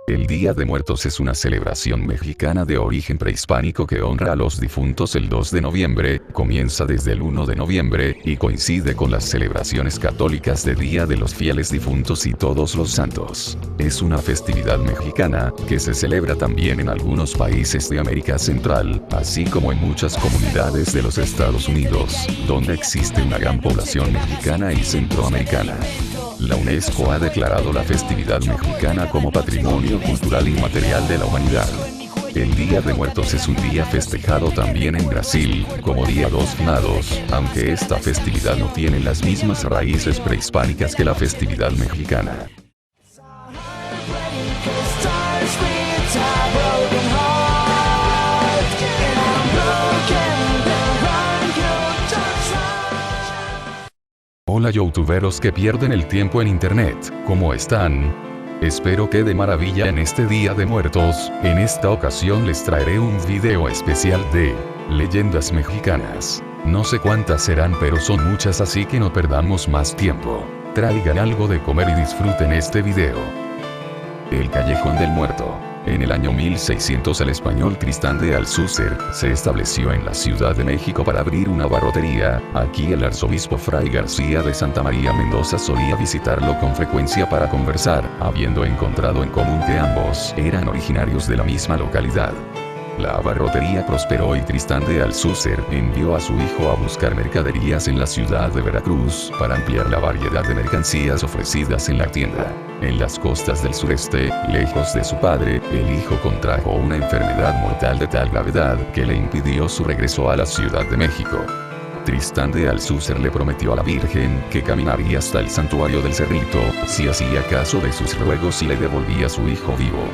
El Día de Muertos es una celebración mexicana de origen prehispánico que honra a los difuntos el 2 de noviembre, comienza desde el 1 de noviembre, y coincide con las celebraciones católicas de Día de los Fieles Difuntos y Todos los Santos. Es una festividad mexicana, que se celebra también en algunos países de América Central, así como en muchas comunidades de los Estados Unidos, donde existe una gran población mexicana y centroamericana. La UNESCO ha declarado la festividad mexicana como Patrimonio Cultural Inmaterial de la Humanidad. El Día de Muertos es un día festejado también en Brasil, como Día dos Finados, aunque esta festividad no tiene las mismas raíces prehispánicas que la festividad mexicana. Hola youtuberos que pierden el tiempo en internet, ¿cómo están? Espero que de maravilla en este Día de Muertos. En esta ocasión les traeré un video especial de leyendas mexicanas. No sé cuántas serán, pero son muchas, así que no perdamos más tiempo. Traigan algo de comer y disfruten este video. El Callejón del Muerto. En el año 1600 el español Tristán de Alcúcer se estableció en la Ciudad de México para abrir una barrotería. Aquí el arzobispo Fray García de Santa María Mendoza solía visitarlo con frecuencia para conversar, habiendo encontrado en común que ambos eran originarios de la misma localidad. La barrotería prosperó y Tristán de Alcúcer envió a su hijo a buscar mercaderías en la ciudad de Veracruz para ampliar la variedad de mercancías ofrecidas en la tienda. En las costas del sureste, lejos de su padre, el hijo contrajo una enfermedad mortal de tal gravedad que le impidió su regreso a la Ciudad de México. Tristán de Alcúcer le prometió a la Virgen que caminaría hasta el santuario del Cerrito si hacía caso de sus ruegos y le devolvía a su hijo vivo.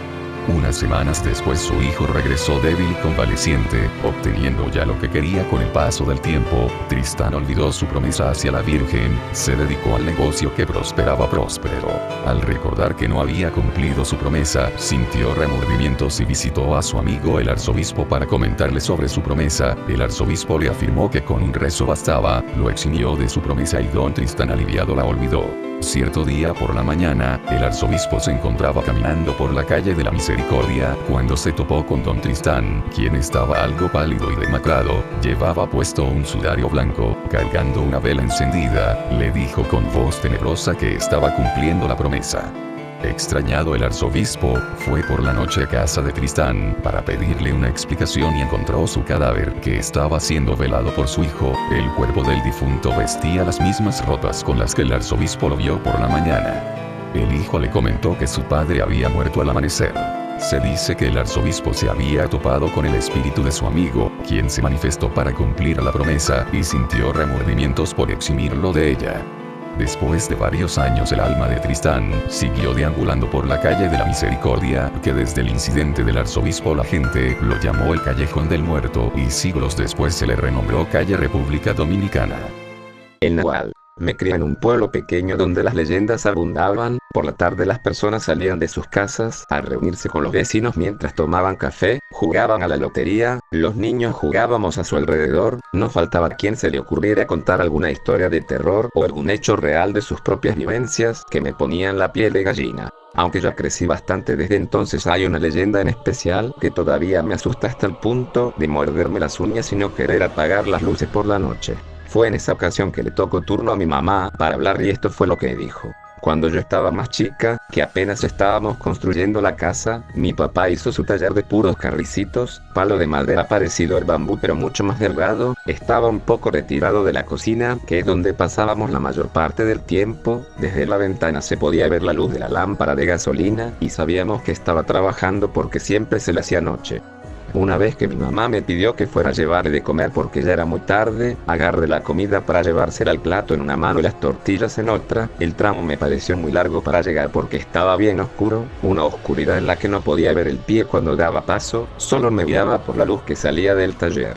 Unas semanas después su hijo regresó débil y convaleciente, obteniendo ya lo que quería con el paso del tiempo. Tristán olvidó su promesa hacia la Virgen, se dedicó al negocio que prosperaba próspero. Al recordar que no había cumplido su promesa, sintió remordimientos y visitó a su amigo el arzobispo para comentarle sobre su promesa. El arzobispo le afirmó que con un rezo bastaba, lo eximió de su promesa y don Tristán aliviado la olvidó. Cierto día por la mañana, el arzobispo se encontraba caminando por la calle de la Misericordia, cuando se topó con don Tristán, quien estaba algo pálido y demacrado, llevaba puesto un sudario blanco, cargando una vela encendida, le dijo con voz tenebrosa que estaba cumpliendo la promesa. Extrañado el arzobispo, fue por la noche a casa de Tristán para pedirle una explicación y encontró su cadáver que estaba siendo velado por su hijo. El cuerpo del difunto vestía las mismas ropas con las que el arzobispo lo vio por la mañana. El hijo le comentó que su padre había muerto al amanecer. Se dice que el arzobispo se había topado con el espíritu de su amigo, quien se manifestó para cumplir la promesa y sintió remordimientos por eximirlo de ella. Después de varios años el alma de Tristán siguió deambulando por la calle de la Misericordia, que desde el incidente del arzobispo la gente lo llamó el Callejón del Muerto y siglos después se le renombró calle República Dominicana. El Nahual. Me crié en un pueblo pequeño donde las leyendas abundaban. Por la tarde las personas salían de sus casas a reunirse con los vecinos mientras tomaban café, jugaban a la lotería, los niños jugábamos a su alrededor, no faltaba quien se le ocurriera contar alguna historia de terror o algún hecho real de sus propias vivencias que me ponían la piel de gallina. Aunque ya crecí bastante desde entonces, hay una leyenda en especial que todavía me asusta hasta el punto de morderme las uñas y no querer apagar las luces por la noche. Fue en esa ocasión que le tocó turno a mi mamá para hablar y esto fue lo que dijo. Cuando yo estaba más chica, que apenas estábamos construyendo la casa, mi papá hizo su taller de puros carricitos, palo de madera parecido al bambú pero mucho más delgado, estaba un poco retirado de la cocina, que es donde pasábamos la mayor parte del tiempo. Desde la ventana se podía ver la luz de la lámpara de gasolina y sabíamos que estaba trabajando porque siempre se le hacía noche. Una vez que mi mamá me pidió que fuera a llevarle de comer porque ya era muy tarde, agarré la comida para llevársela al plato en una mano y las tortillas en otra. El tramo me pareció muy largo para llegar porque estaba bien oscuro, una oscuridad en la que no podía ver el pie cuando daba paso, solo me guiaba por la luz que salía del taller.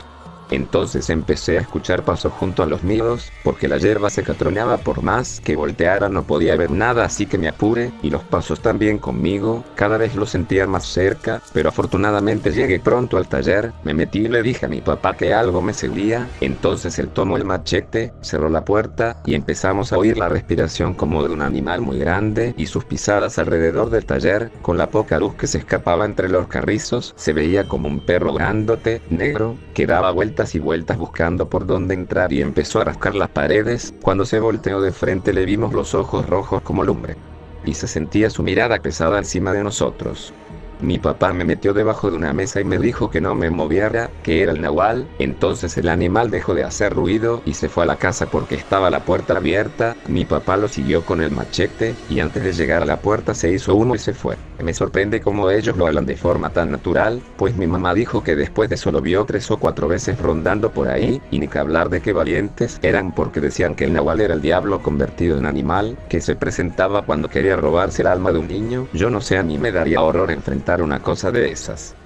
Entonces empecé a escuchar pasos junto a los míos, porque la hierba se catroneaba por más que volteara no podía ver nada, así que me apuré, y los pasos también conmigo, cada vez los sentía más cerca, pero afortunadamente llegué pronto al taller, me metí y le dije a mi papá que algo me seguía, entonces él tomó el machete, cerró la puerta, y empezamos a oír la respiración como de un animal muy grande, y sus pisadas alrededor del taller, con la poca luz que se escapaba entre los carrizos, se veía como un perro grandote, negro, que daba vueltas y vueltas buscando por dónde entrar y empezó a rascar las paredes. Cuando se volteó de frente le vimos los ojos rojos como lumbre. Y se sentía su mirada pesada encima de nosotros. Mi papá me metió debajo de una mesa y me dijo que no me moviera, que era el nahual. Entonces el animal dejó de hacer ruido y se fue a la casa porque estaba la puerta abierta. Mi papá lo siguió con el machete y antes de llegar a la puerta se hizo humo y se fue. Me sorprende cómo ellos lo hablan de forma tan natural, pues mi mamá dijo que después de eso lo vio 3 o 4 veces rondando por ahí, y ni que hablar de qué valientes eran, porque decían que el nahual era el diablo convertido en animal, que se presentaba cuando quería robarse el alma de un niño. Yo no sé, a mí me daría horror enfrentar una cosa de esas.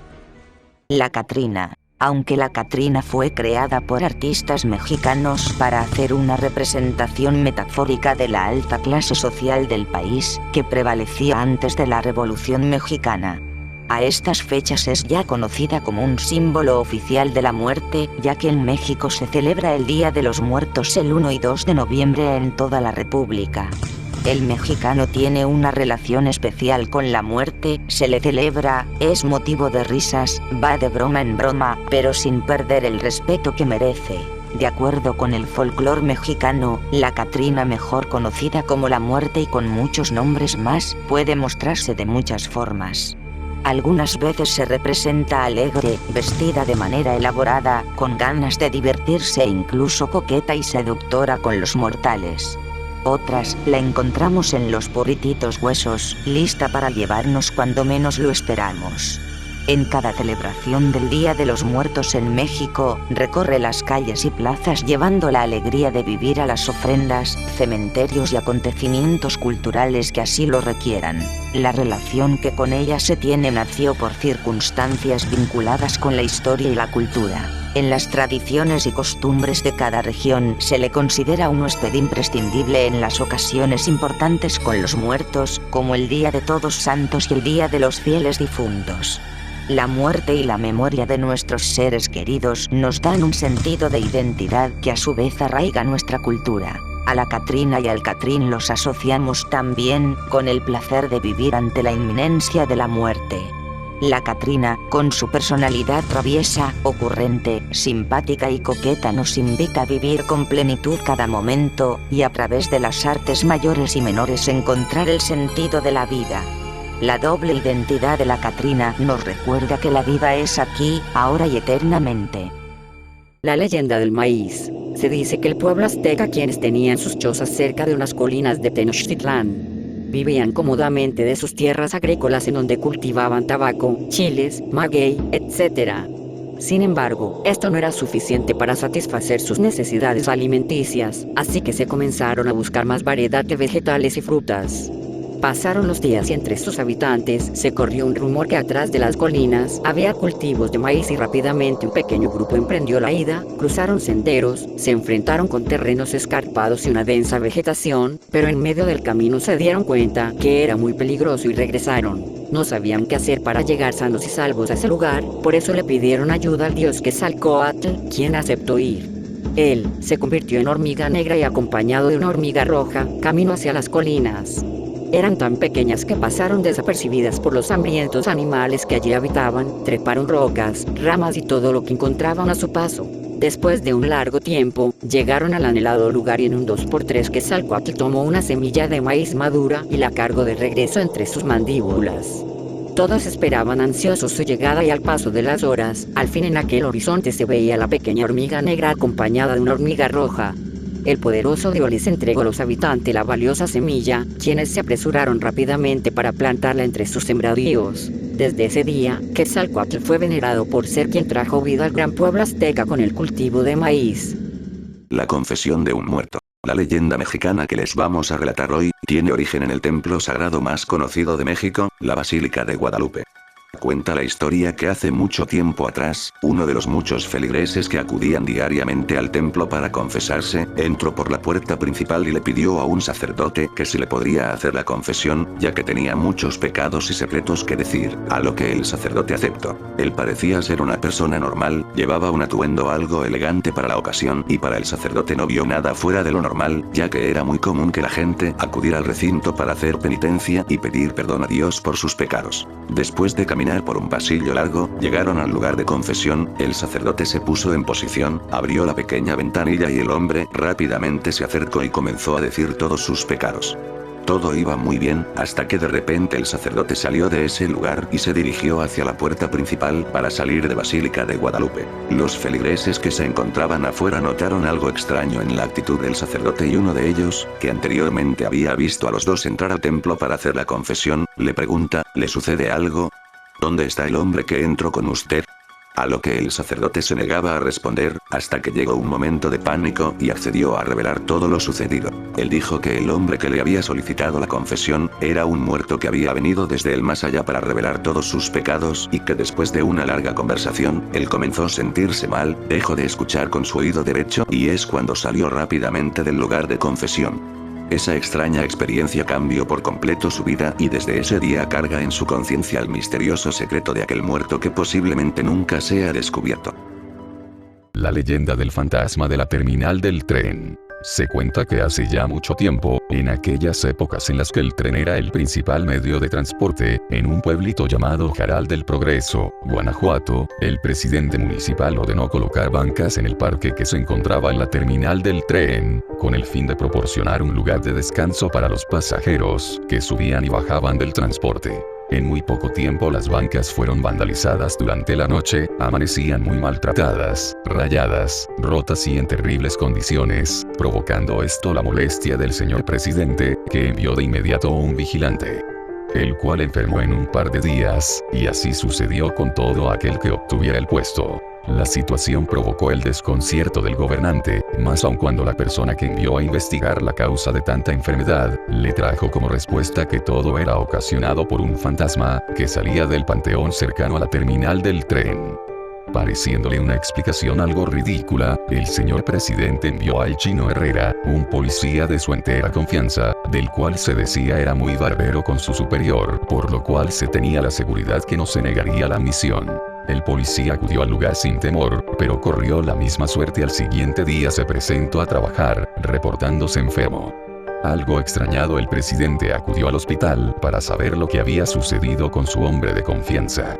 La Catrina. Aunque la Catrina fue creada por artistas mexicanos para hacer una representación metafórica de la alta clase social del país, que prevalecía antes de la Revolución Mexicana. A estas fechas es ya conocida como un símbolo oficial de la muerte, ya que en México se celebra el Día de los Muertos el 1 y 2 de noviembre en toda la República. El mexicano tiene una relación especial con la muerte, se le celebra, es motivo de risas, va de broma en broma, pero sin perder el respeto que merece. De acuerdo con el folclore mexicano, la Catrina, mejor conocida como la muerte y con muchos nombres más, puede mostrarse de muchas formas. Algunas veces se representa alegre, vestida de manera elaborada, con ganas de divertirse e incluso coqueta y seductora con los mortales. Otras, la encontramos en los purititos huesos, lista para llevarnos cuando menos lo esperamos. En cada celebración del Día de los Muertos en México, recorre las calles y plazas llevando la alegría de vivir a las ofrendas, cementerios y acontecimientos culturales que así lo requieran. La relación que con ella se tiene nació por circunstancias vinculadas con la historia y la cultura. En las tradiciones y costumbres de cada región se le considera un huésped imprescindible en las ocasiones importantes con los muertos, como el Día de Todos Santos y el Día de los Fieles Difuntos. La muerte y la memoria de nuestros seres queridos nos dan un sentido de identidad que a su vez arraiga nuestra cultura. A la Catrina y al Catrín los asociamos también con el placer de vivir ante la inminencia de la muerte. La Catrina, con su personalidad traviesa, ocurrente, simpática y coqueta, nos invita a vivir con plenitud cada momento, y a través de las artes mayores y menores encontrar el sentido de la vida. La doble identidad de la Catrina nos recuerda que la vida es aquí, ahora y eternamente. La leyenda del maíz. Se dice que el pueblo azteca, quienes tenían sus chozas cerca de unas colinas de Tenochtitlán, vivían cómodamente de sus tierras agrícolas en donde cultivaban tabaco, chiles, maguey, etc. Sin embargo, esto no era suficiente para satisfacer sus necesidades alimenticias, así que se comenzaron a buscar más variedad de vegetales y frutas. Pasaron los días y entre sus habitantes se corrió un rumor que atrás de las colinas había cultivos de maíz, y rápidamente un pequeño grupo emprendió la ida, cruzaron senderos, se enfrentaron con terrenos escarpados y una densa vegetación, pero en medio del camino se dieron cuenta que era muy peligroso y regresaron. No sabían qué hacer para llegar sanos y salvos a ese lugar, por eso le pidieron ayuda al dios Quetzalcóatl, quien aceptó ir. Él se convirtió en hormiga negra y, acompañado de una hormiga roja, caminó hacia las colinas. Eran tan pequeñas que pasaron desapercibidas por los hambrientos animales que allí habitaban, treparon rocas, ramas y todo lo que encontraban a su paso. Después de un largo tiempo, llegaron al anhelado lugar y en un 2x3 Quetzalcóatl tomó una semilla de maíz madura y la cargó de regreso entre sus mandíbulas. Todos esperaban ansiosos su llegada y al paso de las horas, al fin en aquel horizonte se veía la pequeña hormiga negra acompañada de una hormiga roja. El poderoso dios les entregó a los habitantes la valiosa semilla, quienes se apresuraron rápidamente para plantarla entre sus sembradíos. Desde ese día, Quetzalcóatl fue venerado por ser quien trajo vida al gran pueblo azteca con el cultivo de maíz. La confesión de un muerto. La leyenda mexicana que les vamos a relatar hoy tiene origen en el templo sagrado más conocido de México, la Basílica de Guadalupe. Cuenta la historia que hace mucho tiempo atrás, uno de los muchos feligreses que acudían diariamente al templo para confesarse, entró por la puerta principal y le pidió a un sacerdote que si le podría hacer la confesión, ya que tenía muchos pecados y secretos que decir, a lo que el sacerdote aceptó. Él parecía ser una persona normal, llevaba un atuendo algo elegante para la ocasión y para el sacerdote no vio nada fuera de lo normal, ya que era muy común que la gente acudiera al recinto para hacer penitencia y pedir perdón a Dios por sus pecados. Después de caminar por un pasillo largo, llegaron al lugar de confesión, el sacerdote se puso en posición, abrió la pequeña ventanilla y el hombre rápidamente se acercó y comenzó a decir todos sus pecados. Todo iba muy bien, hasta que de repente el sacerdote salió de ese lugar y se dirigió hacia la puerta principal para salir de Basílica de Guadalupe. Los feligreses que se encontraban afuera notaron algo extraño en la actitud del sacerdote y uno de ellos, que anteriormente había visto a los dos entrar al templo para hacer la confesión, le pregunta, ¿le sucede algo? ¿Dónde está el hombre que entró con usted? A lo que el sacerdote se negaba a responder, hasta que llegó un momento de pánico y accedió a revelar todo lo sucedido. Él dijo que el hombre que le había solicitado la confesión, era un muerto que había venido desde el más allá para revelar todos sus pecados y que después de una larga conversación, él comenzó a sentirse mal, dejó de escuchar con su oído derecho y es cuando salió rápidamente del lugar de confesión. Esa extraña experiencia cambió por completo su vida y desde ese día carga en su conciencia el misterioso secreto de aquel muerto que posiblemente nunca sea descubierto. La leyenda del fantasma de la terminal del tren. Se cuenta que hace ya mucho tiempo, en aquellas épocas en las que el tren era el principal medio de transporte, en un pueblito llamado Jaral del Progreso, Guanajuato, el presidente municipal ordenó colocar bancas en el parque que se encontraba en la terminal del tren, con el fin de proporcionar un lugar de descanso para los pasajeros que subían y bajaban del transporte. En muy poco tiempo las bancas fueron vandalizadas durante la noche, amanecían muy maltratadas, rayadas, rotas y en terribles condiciones, provocando esto la molestia del señor presidente, que envió de inmediato un vigilante, el cual enfermó en un par de días, y así sucedió con todo aquel que obtuviera el puesto. La situación provocó el desconcierto del gobernante, más aun cuando la persona que envió a investigar la causa de tanta enfermedad, le trajo como respuesta que todo era ocasionado por un fantasma, que salía del panteón cercano a la terminal del tren. Pareciéndole una explicación algo ridícula, el señor presidente envió al Chino Herrera, un policía de su entera confianza, del cual se decía era muy barbero con su superior, por lo cual se tenía la seguridad que no se negaría la misión. El policía acudió al lugar sin temor, pero corrió la misma suerte al siguiente día se presentó a trabajar, reportándose enfermo. Algo extrañado el presidente acudió al hospital para saber lo que había sucedido con su hombre de confianza,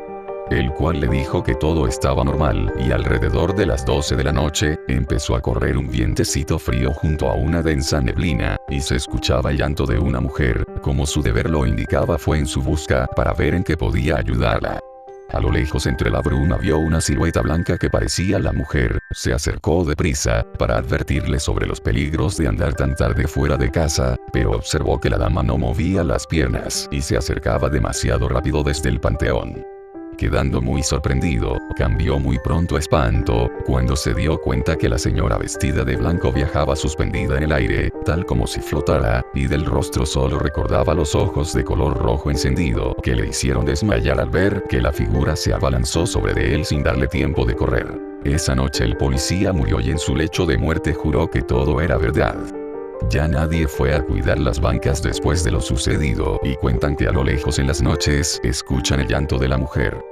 el cual le dijo que todo estaba normal y alrededor de las 12 de la noche, empezó a correr un vientecito frío junto a una densa neblina, y se escuchaba el llanto de una mujer, como su deber lo indicaba fue en su busca para ver en qué podía ayudarla. A lo lejos entre la bruma vio una silueta blanca que parecía la mujer, se acercó deprisa, para advertirle sobre los peligros de andar tan tarde fuera de casa, pero observó que la dama no movía las piernas y se acercaba demasiado rápido desde el panteón. Quedando muy sorprendido, cambió muy pronto a espanto, cuando se dio cuenta que la señora vestida de blanco viajaba suspendida en el aire, tal como si flotara, y del rostro solo recordaba los ojos de color rojo encendido, que le hicieron desmayar al ver que la figura se abalanzó sobre de él sin darle tiempo de correr. Esa noche el policía murió y en su lecho de muerte juró que todo era verdad. Ya nadie fue a cuidar las bancas después de lo sucedido y cuentan que a lo lejos en las noches escuchan el llanto de la mujer.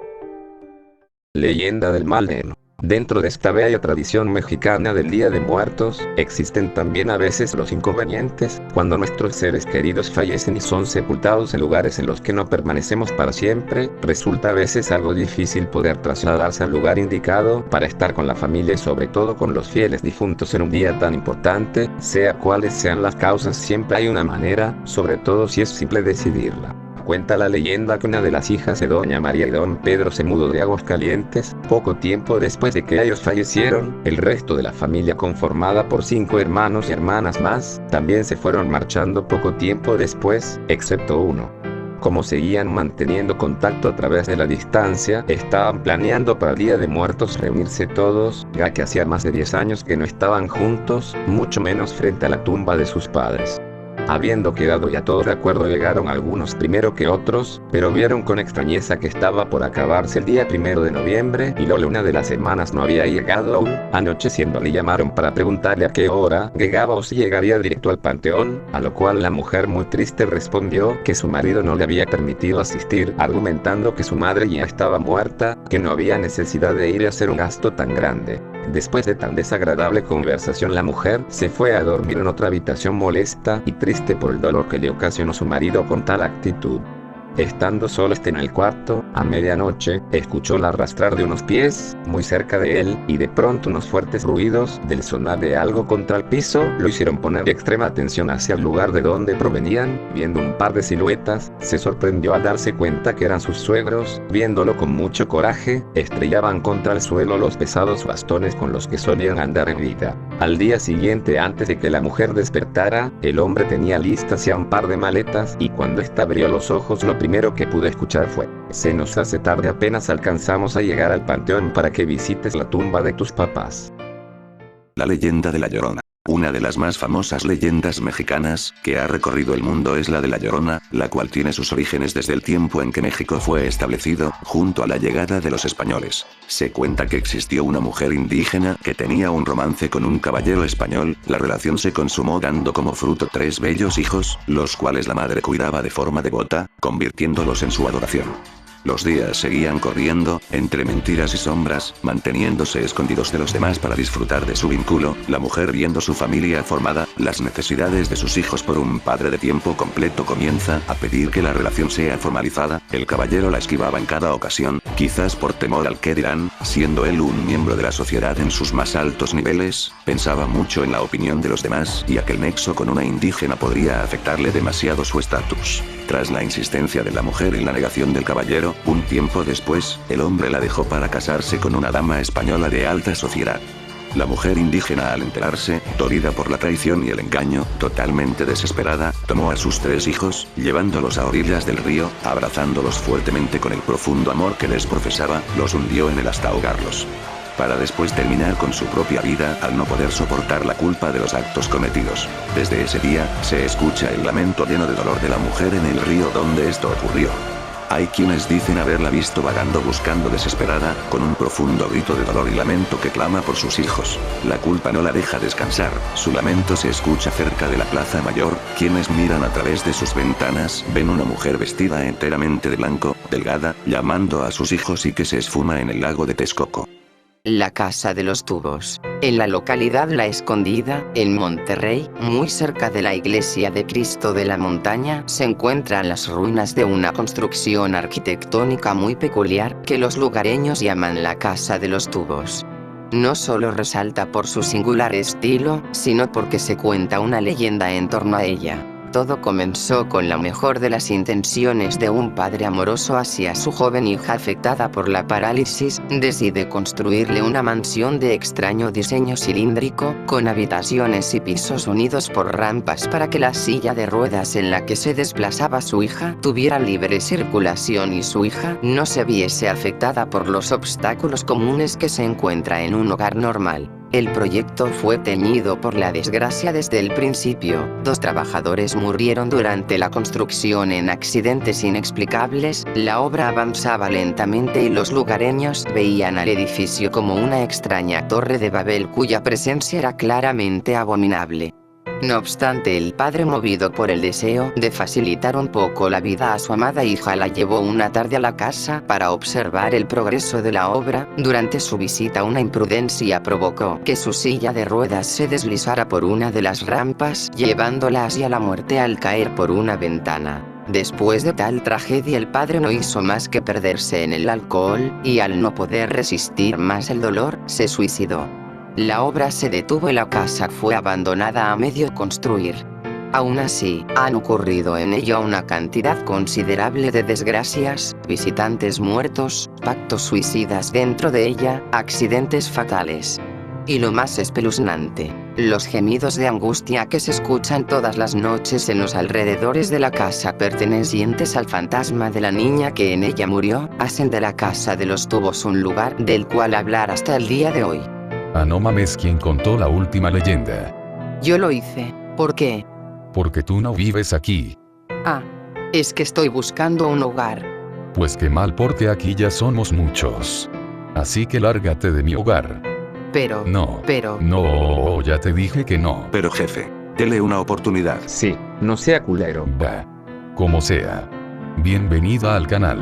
Leyenda del mal neno. Dentro de esta bella tradición mexicana del Día de Muertos, existen también a veces los inconvenientes, cuando nuestros seres queridos fallecen y son sepultados en lugares en los que no permanecemos para siempre, resulta a veces algo difícil poder trasladarse al lugar indicado para estar con la familia y sobre todo con los fieles difuntos en un día tan importante, sea cuales sean las causas siempre hay una manera, sobre todo si es simple decidirla. Cuenta la leyenda que una de las hijas de doña María y don Pedro se mudó de Aguascalientes, poco tiempo después de que ellos fallecieron, el resto de la familia conformada por 5 hermanos y hermanas más, también se fueron marchando poco tiempo después, excepto uno. Como seguían manteniendo contacto a través de la distancia, estaban planeando para el Día de Muertos reunirse todos, ya que hacía más de 10 años que no estaban juntos, mucho menos frente a la tumba de sus padres. Habiendo quedado ya todos de acuerdo, llegaron algunos primero que otros, pero vieron con extrañeza que estaba por acabarse el día 1 de noviembre y la luna de las semanas no había llegado aún. Anocheciendo le llamaron para preguntarle a qué hora llegaba o si llegaría directo al panteón, a lo cual la mujer muy triste respondió que su marido no le había permitido asistir, argumentando que su madre ya estaba muerta, que no había necesidad de ir a hacer un gasto tan grande. Después de tan desagradable conversación, la mujer se fue a dormir en otra habitación molesta y triste por el dolor que le ocasionó su marido con tal actitud. Estando solo en el cuarto, a medianoche, escuchó el arrastrar de unos pies, muy cerca de él, y de pronto unos fuertes ruidos del sonar de algo contra el piso, lo hicieron poner extrema atención hacia el lugar de donde provenían. Viendo un par de siluetas, se sorprendió al darse cuenta que eran sus suegros. Viéndolo con mucho coraje, estrellaban contra el suelo los pesados bastones con los que solían andar en vida. Al día siguiente, antes de que la mujer despertara, el hombre tenía listas ya un par de maletas, y cuando ésta abrió los ojos, lo primero que pude escuchar fue: se nos hace tarde, apenas alcanzamos a llegar al panteón para que visites la tumba de tus papás. La leyenda de La Llorona. Una de las más famosas leyendas mexicanas que ha recorrido el mundo es la de La Llorona, la cual tiene sus orígenes desde el tiempo en que México fue establecido, junto a la llegada de los españoles. Se cuenta que existió una mujer indígena que tenía un romance con un caballero español. La relación se consumó dando como fruto 3 bellos hijos, los cuales la madre cuidaba de forma devota, convirtiéndolos en su adoración. Los días seguían corriendo, entre mentiras y sombras, manteniéndose escondidos de los demás para disfrutar de su vínculo. La mujer, viendo su familia formada, las necesidades de sus hijos por un padre de tiempo completo, comienza a pedir que la relación sea formalizada. El caballero la esquivaba en cada ocasión, quizás por temor al que dirán, siendo él un miembro de la sociedad en sus más altos niveles, pensaba mucho en la opinión de los demás y aquel nexo con una indígena podría afectarle demasiado su estatus. Tras la insistencia de la mujer y la negación del caballero, un tiempo después, el hombre la dejó para casarse con una dama española de alta sociedad. La mujer indígena, al enterarse, dolida por la traición y el engaño, totalmente desesperada, tomó a sus 3 hijos, llevándolos a orillas del río, abrazándolos fuertemente con el profundo amor que les profesaba, los hundió en él hasta ahogarlos, para después terminar con su propia vida al no poder soportar la culpa de los actos cometidos. Desde ese día, se escucha el lamento lleno de dolor de la mujer en el río donde esto ocurrió. Hay quienes dicen haberla visto vagando buscando desesperada, con un profundo grito de dolor y lamento que clama por sus hijos. La culpa no la deja descansar, su lamento se escucha cerca de la Plaza Mayor. Quienes miran a través de sus ventanas ven una mujer vestida enteramente de blanco, delgada, llamando a sus hijos y que se esfuma en el lago de Texcoco. La Casa de los Tubos, en la localidad La Escondida, en Monterrey, muy cerca de la Iglesia de Cristo de la Montaña, se encuentran las ruinas de una construcción arquitectónica muy peculiar, que los lugareños llaman la Casa de los Tubos. No solo resalta por su singular estilo, sino porque se cuenta una leyenda en torno a ella. Todo comenzó con la mejor de las intenciones de un padre amoroso hacia su joven hija afectada por la parálisis. Decide construirle una mansión de extraño diseño cilíndrico, con habitaciones y pisos unidos por rampas para que la silla de ruedas en la que se desplazaba su hija tuviera libre circulación y su hija no se viese afectada por los obstáculos comunes que se encuentra en un hogar normal. El proyecto fue teñido por la desgracia desde el principio. 2 trabajadores murieron durante la construcción en accidentes inexplicables. La obra avanzaba lentamente y los lugareños veían al edificio como una extraña torre de Babel cuya presencia era claramente abominable. No obstante, el padre, movido por el deseo de facilitar un poco la vida a su amada hija, la llevó una tarde a la casa para observar el progreso de la obra. Durante su visita, una imprudencia provocó que su silla de ruedas se deslizara por una de las rampas, llevándola hacia la muerte al caer por una ventana. Después de tal tragedia, el padre no hizo más que perderse en el alcohol, y al no poder resistir más el dolor, se suicidó. La obra se detuvo y la casa fue abandonada a medio construir. Aún así, han ocurrido en ella una cantidad considerable de desgracias, visitantes muertos, pactos suicidas dentro de ella, accidentes fatales. Y lo más espeluznante, los gemidos de angustia que se escuchan todas las noches en los alrededores de la casa pertenecientes al fantasma de la niña que en ella murió, hacen de la Casa de los Tubos un lugar del cual hablar hasta el día de hoy. No mames, ¿quién contó la última leyenda? Yo lo hice. ¿Por qué? Porque tú no vives aquí. Ah, es que estoy buscando un hogar. Pues qué mal porque aquí ya somos muchos. Así que lárgate de mi hogar. Pero... No. Pero... No, ya te dije que no. Pero jefe, dele una oportunidad. Sí, no sea culero. Va. Como sea. Bienvenida al canal.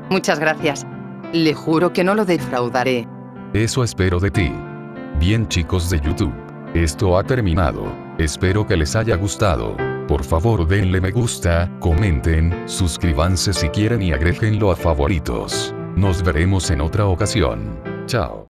Muchas gracias. Le juro que no lo defraudaré. Eso espero de ti. Bien chicos de YouTube. Esto ha terminado. Espero que les haya gustado. Por favor denle me gusta, comenten, suscríbanse si quieren y agréguenlo a favoritos. Nos veremos en otra ocasión. Chao.